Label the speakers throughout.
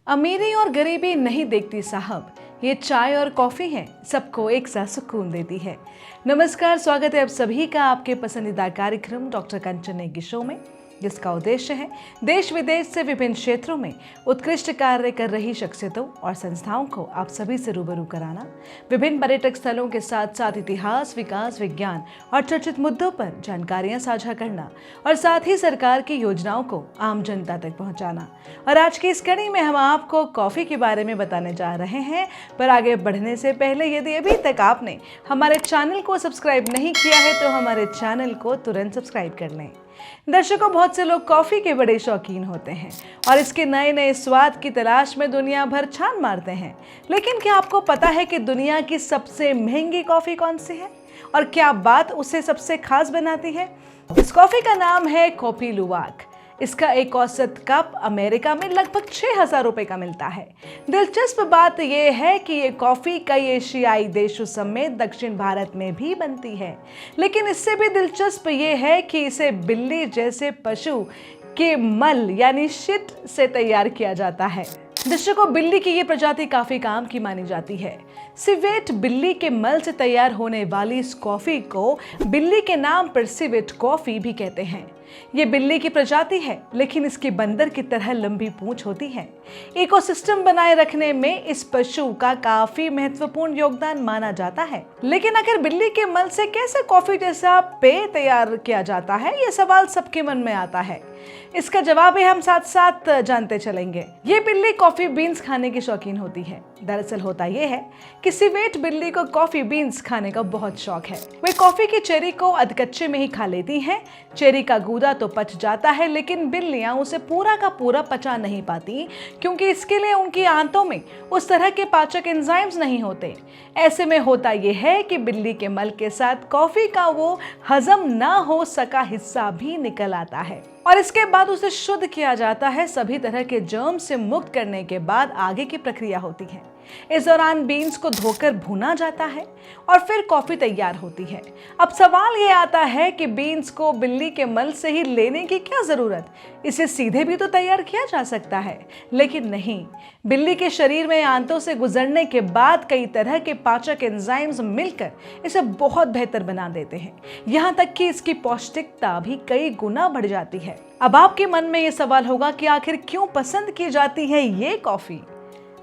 Speaker 1: अमीरी और गरीबी नहीं देखती साहब, ये चाय और कॉफ़ी है, सबको एक सा सुकून देती है। नमस्कार, स्वागत है आप सभी का आपके पसंदीदा कार्यक्रम डॉक्टर कंचन नेगी शो में, जिसका उद्देश्य है देश विदेश से विभिन्न क्षेत्रों में उत्कृष्ट कार्य कर रही शख्सियतों और संस्थाओं को आप सभी से रूबरू कराना, विभिन्न पर्यटक स्थलों के साथ साथ इतिहास, विकास, विज्ञान और चर्चित मुद्दों पर जानकारियां साझा करना और साथ ही सरकार की योजनाओं को आम जनता तक पहुंचाना। और आज की इस कड़ी में हम आपको कॉफ़ी के बारे में बताने जा रहे हैं। पर आगे बढ़ने से पहले यदि अभी तक आपने हमारे चैनल को सब्सक्राइब नहीं किया है तो हमारे चैनल को तुरंत सब्सक्राइब कर लें। दर्शकों, बहुत से लोग कॉफ़ी के बड़े शौकीन होते हैं और इसके नए नए स्वाद की तलाश में दुनिया भर छान मारते हैं। लेकिन क्या आपको पता है कि दुनिया की सबसे महंगी कॉफ़ी कौन सी है और क्या बात उसे सबसे खास बनाती है? इस कॉफ़ी का नाम है कॉपी लुवाक। इसका एक औसत कप अमेरिका में लगभग 6,000 रुपए का मिलता है। दिलचस्प बात यह है कि ये कॉफ़ी कई एशियाई देशों समेत दक्षिण भारत में भी बनती है। लेकिन इससे भी दिलचस्प ये है कि इसे बिल्ली जैसे पशु के मल यानी शिट से तैयार किया जाता है। दर्शकों, बिल्ली की ये प्रजाति काफी काम की मानी जाती है। सिवेट बिल्ली के मल से तैयार होने वाली इस कॉफी को बिल्ली के नाम पर सिवेट कॉफी भी कहते हैं। ये बिल्ली की प्रजाति है, लेकिन इसकी बंदर की तरह लंबी पूंछ होती है। इकोसिस्टम बनाए रखने में इस पशु का काफी महत्वपूर्ण योगदान माना जाता है। लेकिन आखिर बिल्ली के मल से कैसे कॉफी जैसा पेय तैयार किया जाता है, ये सवाल सबके मन में आता है। इसका जवाब ही हम साथ साथ जानते चलेंगे। ये बिल्ली कॉफी बीन्स खाने की शौकीन होती है। दरअसल होता यह है कि सिवेट बिल्ली को कॉफी बीन्स खाने का बहुत शौक है। वे कॉफी की चेरी को अधकच्चे में ही खा लेती हैं। चेरी का गूदा तो पच जाता है, लेकिन बिल्लियां उसे पूरा का पूरा पचा नहीं पाती, क्योंकि इसके लिए उनकी आंतों में उस तरह के पाचक एंजाइम्स नहीं होते। ऐसे में होता यह है कि बिल्ली के मल के साथ कॉफी का वो हजम ना हो सका हिस्सा भी निकल आता है और इसके बाद उसे शुद्ध किया जाता है। सभी तरह के जर्म से मुक्त करने के बाद आगे की प्रक्रिया होती है। इस दौरान बीन्स को धोकर भुना जाता है और फिर कॉफी तैयार होती है। अब सवाल ये आता है कि बीन्स को बिल्ली के मल से ही लेने की क्या जरूरत? इसे सीधे भी तो तैयार किया जा सकता है, लेकिन नहीं। बिल्ली के शरीर में आंतों से गुजरने के बाद कई तरह के पाचक एंजाइम्स मिलकर इसे बहुत बेहतर बना देते हैं। यहाँ तक कि इसकी पौष्टिकता भी कई गुना बढ़ जाती है। अब आपके मन में ये सवाल होगा कि आखिर क्यों पसंद की जाती है ये कॉफी?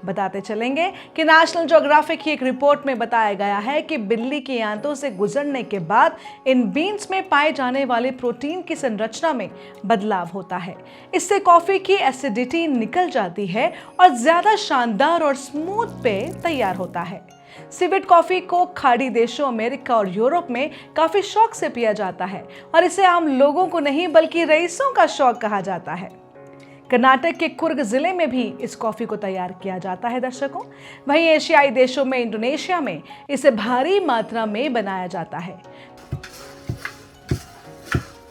Speaker 1: बताते चलेंगे कि नेशनल ज्योग्राफिक की एक रिपोर्ट में बताया गया है कि बिल्ली की आंतों से गुजरने के बाद इन बीन्स में पाए जाने वाले प्रोटीन की संरचना में बदलाव होता है। इससे कॉफी की एसिडिटी निकल जाती है और ज्यादा शानदार और स्मूथ पेय तैयार होता है। सिवेट कॉफी को खाड़ी देशों, अमेरिका और यूरोप में काफी शौक से पिया जाता है और इसे आम लोगों को नहीं बल्कि रईसों का शौक कहा जाता है। कर्नाटक के कुर्ग जिले में भी इस कॉफी को तैयार किया जाता है। दर्शकों, वहीं एशियाई देशों में इंडोनेशिया में इसे भारी मात्रा में बनाया जाता है।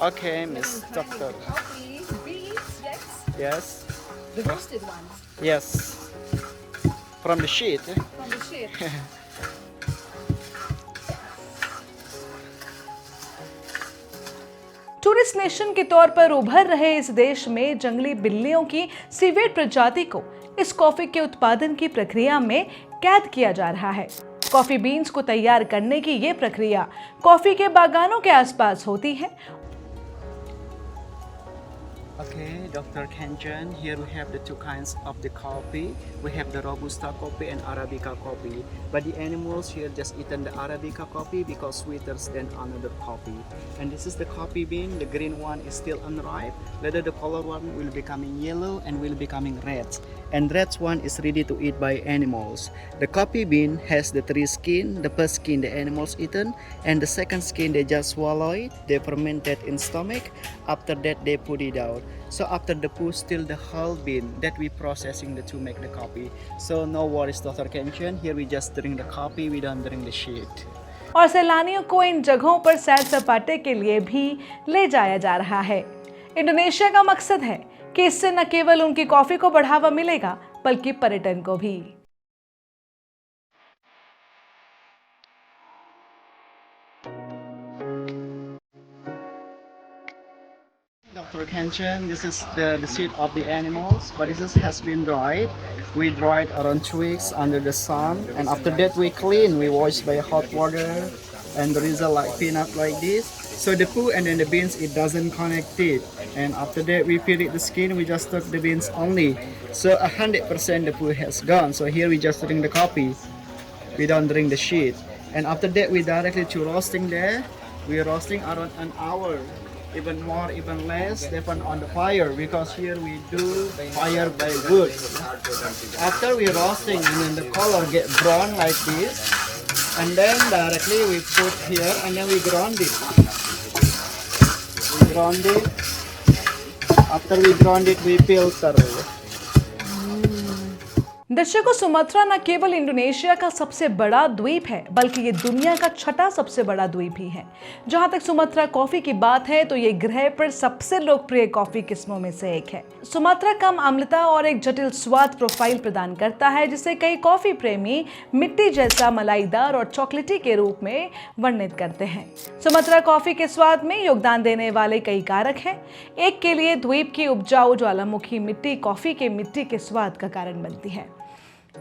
Speaker 2: Okay, Miss Doctor.
Speaker 3: Coffee, beans, yes.
Speaker 2: Yes.
Speaker 3: The roasted ones
Speaker 2: Yes. From the sheet.
Speaker 3: from the sheep.
Speaker 1: Tourist nation के तौर पर उभर रहे इस देश में जंगली बिल्लियों की सिवेट प्रजाति को इस कॉफी के उत्पादन की प्रक्रिया में कैद किया जा रहा है। कॉफी बीन्स को तैयार करने की ये प्रक्रिया कॉफी के बागानों के आसपास होती है।
Speaker 2: Okay, Dr. Kenjan. Here we have the two kinds of the coffee. We have the Robusta coffee and Arabica coffee. But the animals here just eaten the Arabica coffee because sweeter than another coffee. And this is the coffee bean. The green one is still unripe. Later the color one will becoming yellow and will becoming red. And red one is ready to eat by animals. The coffee bean has the three skin. The first skin the animals eaten, and the second skin they just swallow it. They ferment it in stomach. After that they put it out. So after the poo, still the whole bean that we processing to make the coffee. So no worries, Dr. Kenshin. Here we just drink the coffee. We don't drink the shit.
Speaker 1: और सैलानियों को इन जगहों पर सैर सपाटे के लिए भी ले जाया जा रहा है। इंडोनेशिया का मकसद है कि इससे न केवल उनकी कॉफी को बढ़ावा मिलेगा बल्कि पर्यटन को भी।
Speaker 2: Dr. Dr. Kenshin. This is the seed of the animals, but this has been dried. We dried around 2 weeks under the sun, and after that we clean. We wash by hot water, and the result like peanut like this. So the poo and then the beans, it doesn't connect it. And after that we peel it the skin. We just took the beans only. So 100% the poo has gone. So here we just drink the coffee. We don't drink the shit. And after that we directly to roasting there. We are roasting around an hour, even more, even less, depend on the fire, because here we do fire by wood. After we roasting and then the color get brown like this, and then directly we put here and then we ground it. We ground it. After we ground it, we filter.
Speaker 1: दर्शकों, Sumatra न केवल Indonesia का सबसे बड़ा द्वीप है, बल्कि ये दुनिया का छठा सबसे बड़ा द्वीप भी है। जहां तक सुमात्रा कॉफी की बात है तो ये ग्रह पर सबसे लोकप्रिय कॉफी किस्मों में से एक है। सुमात्रा कम अम्लता और एक जटिल स्वाद प्रोफाइल प्रदान करता है, जिसे कई कॉफी प्रेमी मिट्टी जैसा मलाईदार और चॉकलेटी के रूप में वर्णित करते हैं। सुमात्रा कॉफी के स्वाद में योगदान देने वाले कई कारक हैं। एक के लिए द्वीप की उपजाऊ ज्वालामुखी मिट्टी कॉफी के मिट्टी के स्वाद का कारण बनती है।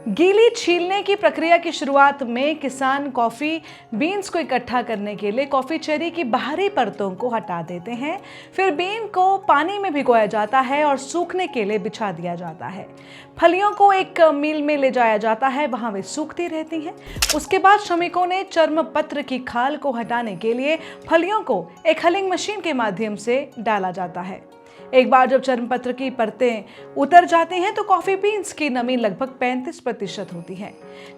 Speaker 1: गीली छीलने की प्रक्रिया की शुरुआत में किसान कॉफी बीन्स को इकट्ठा करने के लिए कॉफी चेरी की बाहरी परतों को हटा देते हैं। फिर बीन को पानी में भिगोया जाता है और सूखने के लिए बिछा दिया जाता है। फलियों को एक मिल में ले जाया जाता है, वहां वे सूखती रहती हैं। उसके बाद श्रमिकों ने चर्म पत्र की खाल को हटाने के लिए फलियों को एक हलिंग मशीन के माध्यम से डाला जाता है। एक बार जब चर्मपत्र की परतें उतर जाती हैं तो कॉफी बीन्स की नमी लगभग 35% होती है।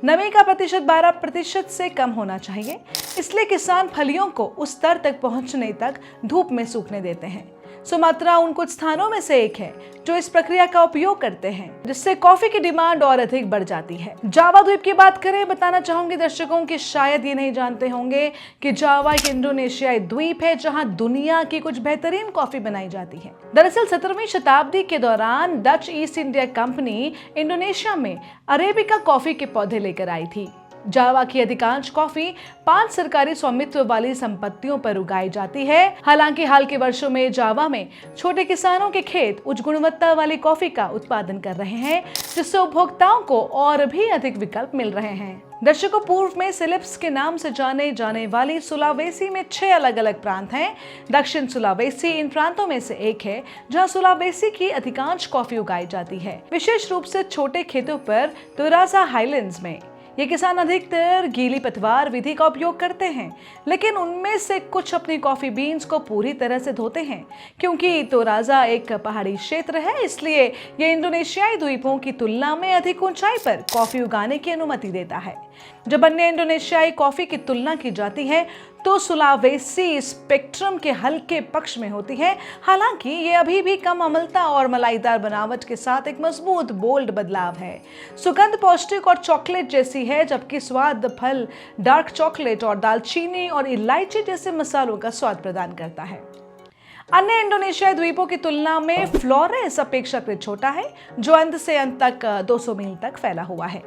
Speaker 1: नमी का प्रतिशत 12% से कम होना चाहिए, इसलिए किसान फलियों को उस स्तर तक पहुंचने तक धूप में सूखने देते हैं। सुमात्रा उन कुछ स्थानों में से एक है जो इस प्रक्रिया का उपयोग करते हैं, जिससे कॉफी की डिमांड और अधिक बढ़ जाती है। जावा द्वीप की बात करें, बताना चाहूंगी दर्शकों कि शायद ये नहीं जानते होंगे कि जावा एक इंडोनेशियाई द्वीप है जहां दुनिया की कुछ बेहतरीन कॉफी बनाई जाती है। दरअसल 17वीं शताब्दी के दौरान Dutch east India company Indonesia में अरेबिका कॉफी के पौधे लेकर आई थी। जावा की अधिकांश कॉफी 5 सरकारी स्वामित्व वाली संपत्तियों पर उगाई जाती है। हालांकि हाल के वर्षों में जावा में छोटे किसानों के खेत उच्च गुणवत्ता वाली कॉफी का उत्पादन कर रहे हैं, जिससे उपभोक्ताओं को और भी अधिक विकल्प मिल रहे हैं। दर्शकों, पूर्व में सिलिप्स के नाम से जाने जाने वाली सुलावेसी में 6 अलग अलग प्रांत हैं। दक्षिण सुलावेसी इन प्रांतों में से एक है जहां सुलावेसी की अधिकांश कॉफी उगाई जाती है, विशेष रूप से छोटे खेतों पर तोराजा हाईलैंड्स में। ये किसान अधिकतर गीली पतवार विधि का उपयोग करते हैं, लेकिन उनमें से कुछ अपनी कॉफी बीन्स को पूरी तरह से धोते हैं। क्योंकि तोराजा एक पहाड़ी क्षेत्र है, इसलिए ये इंडोनेशियाई द्वीपों की तुलना में अधिक ऊंचाई पर कॉफी उगाने की अनुमति देता है। जब अन्य इंडोनेशियाई कॉफी की तुलना की जाती है तो सुलावेसी स्पेक्ट्रम के हल्के पक्ष में होती है। हालांकि ये अभी भी कम अम्लता और मलाईदार बनावट के साथ एक मजबूत बोल्ड बदलाव है। सुगंध पौष्टिक और चॉकलेट जैसी है, जबकि स्वाद फल, डार्क चॉकलेट और दालचीनी और इलायची जैसे मसालों का स्वाद प्रदान करता है। अन्य इंडोनेशियाई द्वीपों की तुलना में फ्लोरेस अपेक्षाकृत छोटा है, जो अंत से अंत तक 200 मील तक फैला हुआ है।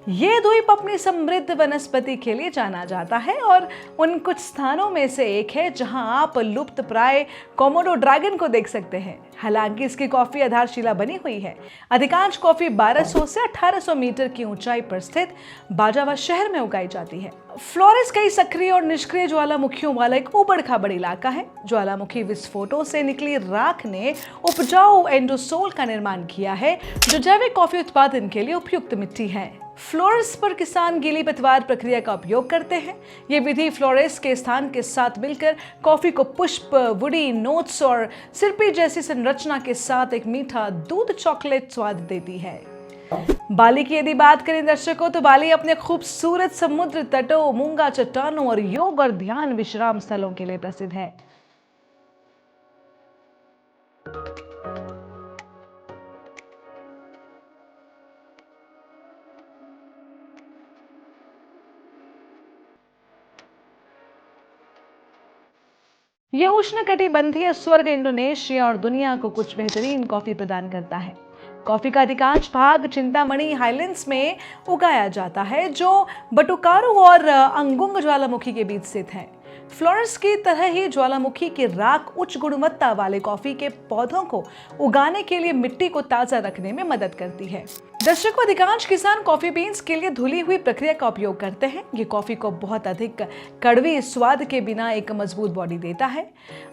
Speaker 1: ये द्वीप अपनी समृद्ध वनस्पति के लिए जाना जाता है और उन कुछ स्थानों में से एक है जहां आप लुप्त प्राय कोमोडो ड्रैगन को देख सकते हैं। हालांकि इसकी कॉफी आधारशिला बनी हुई है। अधिकांश कॉफी 1200 से 1800 मीटर की ऊंचाई पर स्थित बाजावा शहर में उगाई जाती है। फ्लोरेस कई सक्रिय और निष्क्रिय ज्वालामुखियों वाला एक उबड़ खाबड़ इलाका है। ज्वालामुखी विस्फोटों से निकली राख ने उपजाऊ एंडोसोल का निर्माण किया है, जो जैविक कॉफी उत्पादन के लिए उपयुक्त मिट्टी है। फ्लोरेस पर किसान गीली पतवार प्रक्रिया का उपयोग करते हैं। ये विधि फ्लोरेस के स्थान के साथ मिलकर कॉफी को पुष्प, वुडी नोट्स और सिरपी जैसी संरचना के साथ एक मीठा दूध चॉकलेट स्वाद देती है। बाली की यदि बात करें दर्शकों, तो बाली अपने खूबसूरत समुद्र तटों, मूंगा चट्टानों और योग और ध्यान विश्राम स्थलों के लिए प्रसिद्ध है। यह उष्णकटिबंधीय स्वर्ग इंडोनेशिया और दुनिया को कुछ बेहतरीन कॉफी प्रदान करता है। कॉफी का अधिकांश भाग चिंतामणि हाईलैंड्स में उगाया जाता है, जो बटुकारू और अंगुंग ज्वालामुखी के बीच स्थित है। फ्लोरेंस की तरह ही ज्वालामुखी की राख उच्च गुणवत्ता वाले कॉफी के पौधों को उगाने के लिए मिट्टी को ताजा रखने में मदद करती है। दर्शकों, अधिकांश किसान कॉफी बीन्स के लिए धुली हुई प्रक्रिया का उपयोग करते हैं। ये कॉफी को बहुत अधिक कड़वी स्वाद के बिना एक मजबूत बॉडी देता है।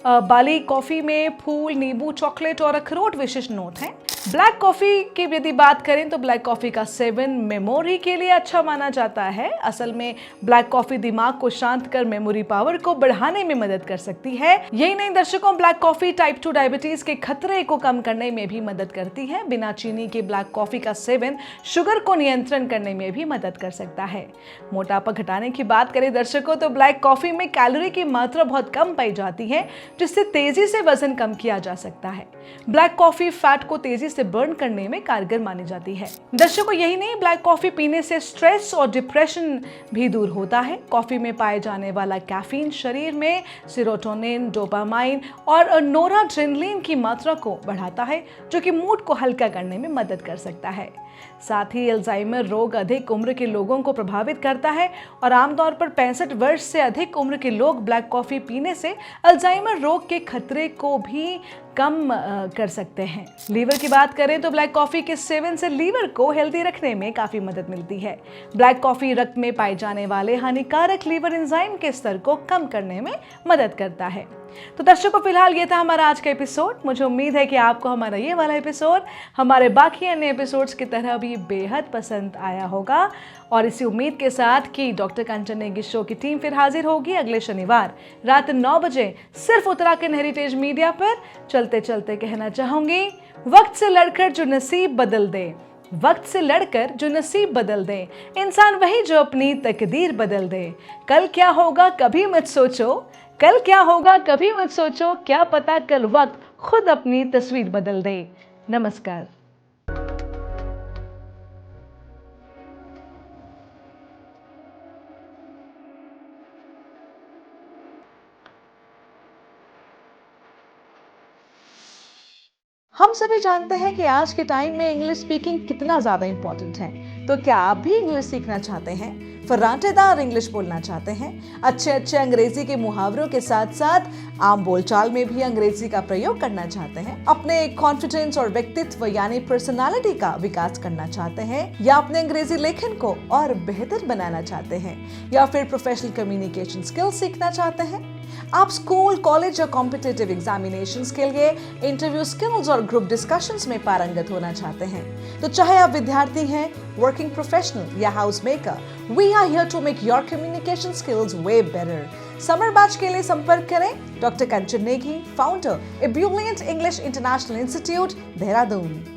Speaker 1: बाली कॉफी में फूल, नींबू, चॉकलेट और अखरोट विशिष्ट नोट हैं। ब्लैक कॉफी की यदि बात करें तो ब्लैक कॉफी का सेवन मेमोरी के लिए अच्छा माना जाता है। असल में ब्लैक कॉफी दिमाग को शांत कर मेमोरी पावर को बढ़ाने में मदद कर सकती है। यही नहीं दर्शकों, ब्लैक कॉफी टाइप 2 डायबिटीज के खतरे को कम करने में भी मदद करती है। बिना चीनी के ब्लैक कॉफी का सेवन शुगर को नियंत्रण करने में भी मदद कर सकता है। मोटापा घटाने की बात करें दर्शकों तो ब्लैक कॉफी में कैलोरी की मात्रा बहुत कम पाई जाती है, जिससे तेजी से वजन कम किया जा सकता है। ब्लैक कॉफी फैट को तेजी से बर्न करने में कारगर मानी जाती है। दर्शकों, यही नहीं, ब्लैक कॉफी पीने से स्ट्रेस और डिप्रेशन भी दूर होता है। कॉफी में पाए जाने वाला कैफीन शरीर में सेरोटोनिन, डोपामाइन और नोराड्रेनलिन की मात्रा को बढ़ाता है, जो कि मूड को हल्का करने में मदद कर सकता है। साथ ही अल्जाइमर रोग अधिक उम्र के लोगों को प्रभावित करता है और आमतौर पर 65 वर्ष से अधिक उम्र के लोग ब्लैक कॉफी पीने से अल्जाइमर रोग के खतरे को भी कम कर सकते हैं। लीवर की बात करें तो ब्लैक कॉफी के सेवन से लीवर को हेल्दी रखने में काफी मदद मिलती है। ब्लैक कॉफी रक्त में पाए जाने वाले हानिकारक लीवर एंजाइम के स्तर को कम करने में मदद करता है। तो दर्शकों, फिलहाल ये था हमारा आज का एपिसोड। मुझे उम्मीद है कि आपको हमारा ये वाला एपिसोड हमारे बाकी अन्य एपिसोड्स की तरह भी बेहद पसंद आया होगा। और इसी उम्मीद के साथ कि डॉक्टर कंचन नेगी शो की टीम फिर हाजिर होगी अगले शनिवार रात 9 बजे सिर्फ उत्तराखंड हेरिटेज मीडिया पर। चलते चलते कहना चाहूंगी, वक्त से लड़कर जो नसीब बदल दे, वक्त से लड़कर जो नसीब बदल दे, इंसान वही जो अपनी तकदीर बदल दे। कल क्या होगा कभी मत सोचो, कल क्या होगा कभी मत सोचो, क्या पता कल वक्त खुद अपनी तस्वीर बदल दे। नमस्कार। हम सभी जानते हैं कि आज के टाइम में इंग्लिश स्पीकिंग कितना ज़्यादा इम्पोर्टेंट है। तो क्या आप भी इंग्लिश सीखना चाहते हैं, फर्राटेदार इंग्लिश बोलना चाहते हैं, अच्छे अंग्रेजी के मुहावरों के साथ साथ आम बोलचाल में भी अंग्रेजी का प्रयोग करना चाहते हैं, अपने कॉन्फिडेंस और व्यक्तित्व यानी पर्सनालिटी का विकास करना चाहते हैं, या अपने अंग्रेजी लेखन को और बेहतर बनाना चाहते हैं, या फिर प्रोफेशनल कम्युनिकेशन स्किल्स सीखना चाहते हैं, आप स्कूल, कॉलेज या कॉम्पिटिटिव एग्जामिनेशंस के लिए इंटरव्यू स्किल्स और ग्रुप डिस्कशंस में पारंगत होना चाहते हैं, तो चाहे आप विद्यार्थी हैं, वर्किंग प्रोफेशनल या house maker, we are here to make your communication skills way better. Summer batch के लिए संपर्क करें doctor Kanchan Negi, founder ebullient English international institute, Dehradun.